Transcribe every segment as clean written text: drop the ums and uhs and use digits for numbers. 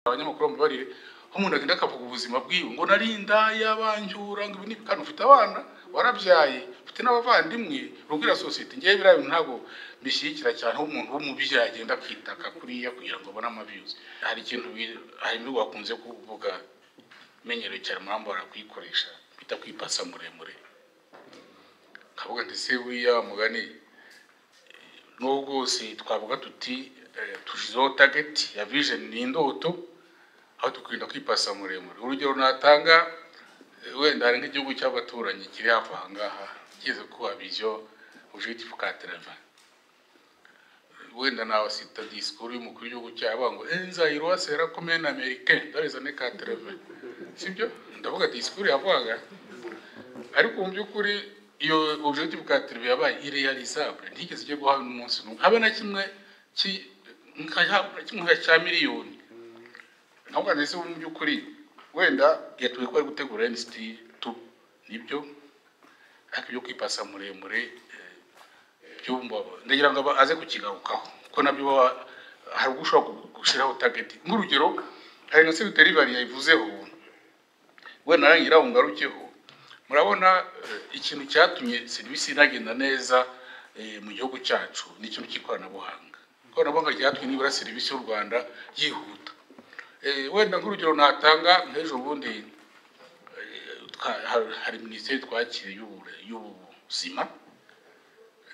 abanyamakuru mbabarire umuntu agenda akavuga ubuzima bwiwe ngo narinda yabanjura ngo ibintu kandi ufite abana warabyaye ufite n'abavandimwe rubwira society ngiye birayo ntago bishyikira cyane aho umuntu w'umubyeyi agenda kwitaka kuriya kugira ngo abone amaviews hari ikintu harimo wakunze kuvuga menyereye cyane murambara kwikoresha bita kwipasa muremure kavuga ndetse wiya mugani nubwo se twavuga tuti tushizo target ya vision ni indoto aho tukwirinda kwipasa muremure urugero natanga wenda hari nk'igihugu cy'abaturanyi kiri hafi aha ngaha kize kuba vision objectif 80 wenda nawe sita discours y'umukuru w'igihugu cyabo ngo enzairo sera comme un américain dans les années 80 sibyo ndavuga discours yavuga ariko mu byukuri iyo objectif 80 yabaye irrealisable ntigeze cyo guha umunsi n'umwe habe na kimwe kimwe cya miliyoni ntabwo nese mu byukuri wenda yatuye ko ari gutegura NCT2 nibyo ariko byo kwipasa muremure byumba ndagira ngo aze kukigarukaho ko nabyo hari gushobora gushiraho target nk'urugero hari na se delivery yayivuzeho we narangira ungarukeho murabona ikintu cyatumye service inagenda neza mu gihugu cyacu ni ikintu cy'ikoranabuhanga ikoranabuhanga ryatumye nibura service y'u Rwanda yihuta wenda nk'urugero natanga nk'ejo bundi hari ministeri twakire y'ubuzima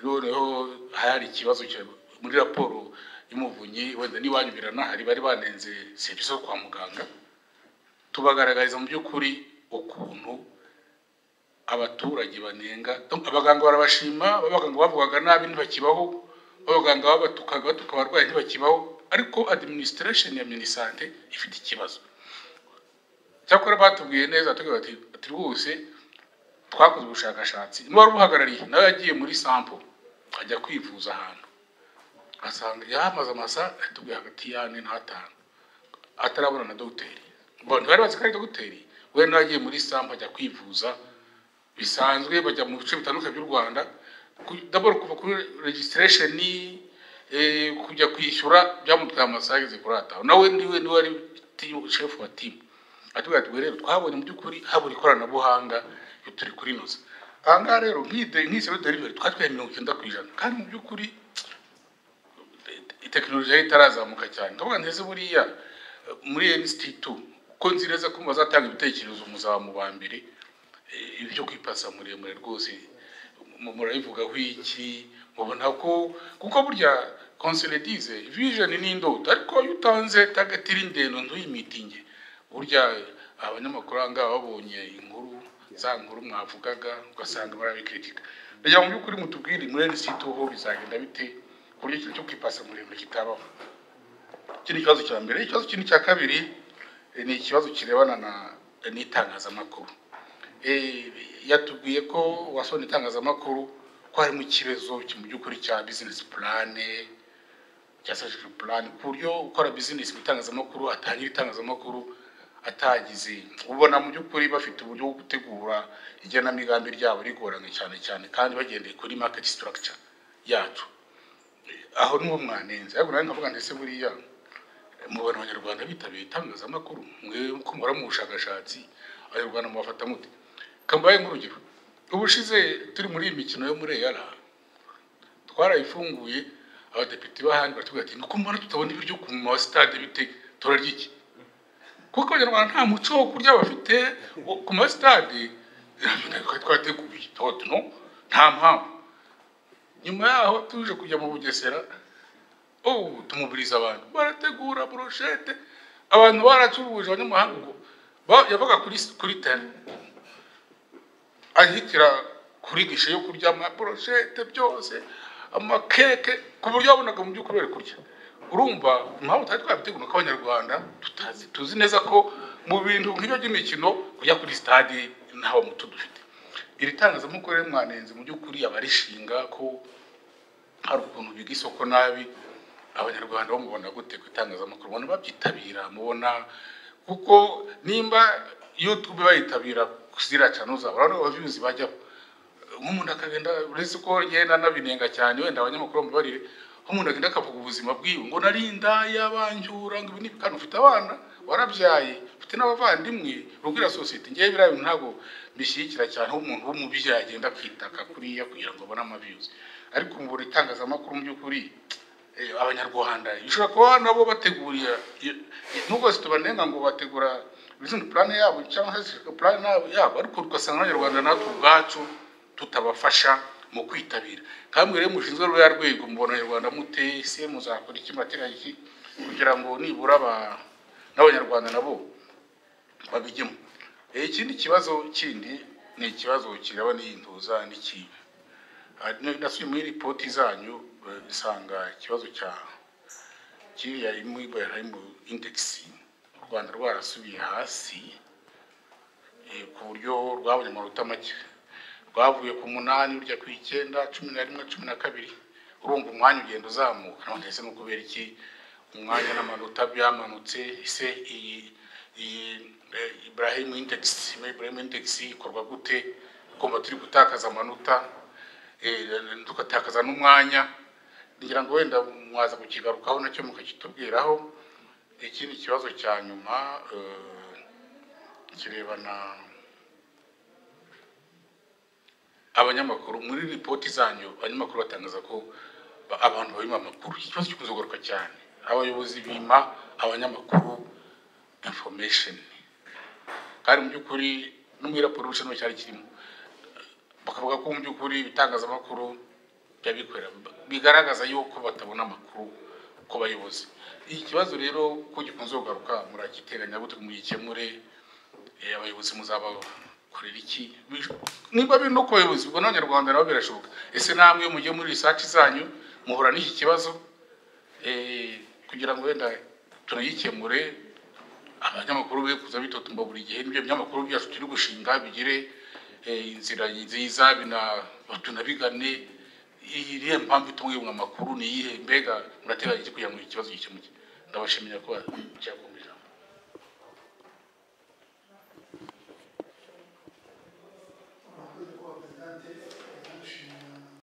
noneho hari ikibazo muri raporo y'umuvunyi wenda niwanyubirana hari bari banenze service yo kwa muganga tubagaragariza mu by'ukuri ukuntu abaturage banenga abaganga barabashima abaganga bavugaga nabi ntibakibaho abaganga babatukaga tukabarwaye ntibakibaho ariko administration ya minisante ifite ikibazo cyakora batubwiye neza tugira ati rwose twakoze ubushakashatsi n'uwari ubuhagarariye nawe yagiye muri sample ajya kwivuza ahantu asanga yamaze amasa atubwiye hagati y'ane n'atanu atarabona na docteur bon bari bazi ko ari docteur we nagiye muri sample ajya kwivuza bisanzwe bajya mu bice bitandukanye by'u Rwanda d'abord kuva kuri registration ni kujya kwishyura byamutwaye amasaha kurata nawe niwe ari chef wa team atubwira ati rero twabonye mu by'ukuri habura ikoranabuhanga turi kuri noza anga rero nk'isero delivery twatwaye 90% kandi mu by'ukuri technology itarazamuka cyane ndavuga nteze buriya muri NCT2 ko nzireza ko bazatanga ibitekerezo muzamu ba mbere ibyo kwipasa muremure rwose murayivugaho iki mubona ko kuko burya consolidise vision ni indoto ariko yutanze tagatira indeno ntuyimitinge burya abanyamakuru anga babonye inkuru za nkuru mwavugaga ugasanga barabikritika ndagira mu byukuri mutubwire muri NCT ho bizagenda bite kuri cyo kwipasa muremure kitabaho kindi kibazo cya mbere ikibazo kindi cya kabiri ni ikibazo kirebana n'itangazamakuru yatubwiye ko wasone itangazamakuru ko hari mu kibazo mu byukuri cya business plan cyasajije plan kuryo ukora business mu itangazamakuru atangira itangazamakuru atagize ubona mu byukuri bafite uburyo bwo gutegura igena migambi ryabo rigoranye cyane kandi bagendeye kuri market structure yacu aho niho mwanenze ariko nange nkavuga ndetse buriya mu bantu b'Abanyarwanda bitabiye itangazamakuru mwe ko mura mu bushakashatsi Abanyarwanda mubafata muti kambaye nk'urugero ubushize turi muri imikino yo muri yara twarayifunguye abadepite bahandi batubwira ati nuko mbona tutabona ibiryo ku ma stade bite turaryiki kuko Abanyarwanda nta muco wo kurya bafite ku ma stade twateguye no nta mpamvu nyuma yaho tuje kujya mu Bugesera tumubiriza abantu barategura brochette abantu baracuruje abanyamahanga ngo yavuga kuri tele ahitira kuri gishe yo kurya ama brochette byose amakeke ku buryo wabonaga mu by'ukuri kurya urumva mpamvu twabitegura ko Abanyarwanda tuzi neza ko mu bintu nk'ibyo by'imikino kujya kuri stade ntaho mutu dufite iri tangazamakuru mwanenze mu by'ukuri abarishinga ko hari ukuntu biga isoko nabi Abanyarwanda bamubona gute kwitangazamakuru bona babyitabira mubona kuko nimba YouTube bayitabira kuzira cyane uzabara abaviews bajya nk'umuntu akagenda uretse ko yenda nabinenga cyane wenda abanyamakuru mbabarire nk'umuntu agenda akavuga ubuzima bwiwe ngo narinda yabanjura ngo ibintu kandi ufite abana warabyaye ufite n'abavandimwe rubwira societe ngiye birayo ntago bishyikira cyane aho umuntu w'umubyeyi agenda kwitaka kuriya kugira ngo abone amaviews ariko mu itangazamakuru mu by'ukuri abanyarwanda bishobora kuba nabo bateguriye nubwo tubanenga ngo bategura bizindi plan yabo cyangwa se plan yabo ariko tugasanga abanyarwanda natwe ubwacu tutabafasha mu kwitabira kamwe rero mushinzwe rwa rwego mubona abanyarwanda mute se muzakora iki mategeko kugira ngo nibura n'abanyarwanda nabo babijyemo. Ikindi kibazo kindi ni ikibazo kiraba n'intuza n'iki nasuye muri report zanyu isanga ikibazo cya kiriya imwe index u Rwanda rwarasubiye hasi ku buryo rwabonye amanota make rwavuye ku 8 urya ku 9 11 12 urumva umwanya ugenda uzamuka none ese no kubera iki umwanya n'amanota byamanutse ise iyi Ibrahim index ikorwa gute komba turi gutakaza amanota tukatakaza n'umwanya ngira ngo wenda mwaza kukigarukaho nacyo mukakitubwiraho. Ikindi kibazo cya nyuma kirebana abanyamakuru muri report zanyu abanyamakuru batangaza ko abantu babima amakuru ikibazo cyo kuzogaruka cyane abayobozi bima abanyamakuru information kandi mu by'ukuri no muri raporo y'ubushano cyari kirimo bakavuga ko mu by'ukuri bitangazamakuru byabikorera bigaragaza yuko batabona amakuru ko bayobozi. Iki kibazo rero ko gikunze kugaruka murakiteganya gute muyikemure abayobozi muzaba kurira iki niba biri no kubayobozi ubwo n'abanyarwanda nabo birashoboka ese namwe mujye muri research zanyu muhura n'iki kibazo kugira ngo wenda tunayikemure abanyamakuru be kuza bitotumba buri gihe n'ibyo binyamakuru byacu turi gushinga bigire inzira nziza tunabigane iriya mpamvu itumwe mu makuru ni iyihe mbega murateganya iki kugira ngo ikibazo gikemuke. Ndabashimira ko cyakomeje.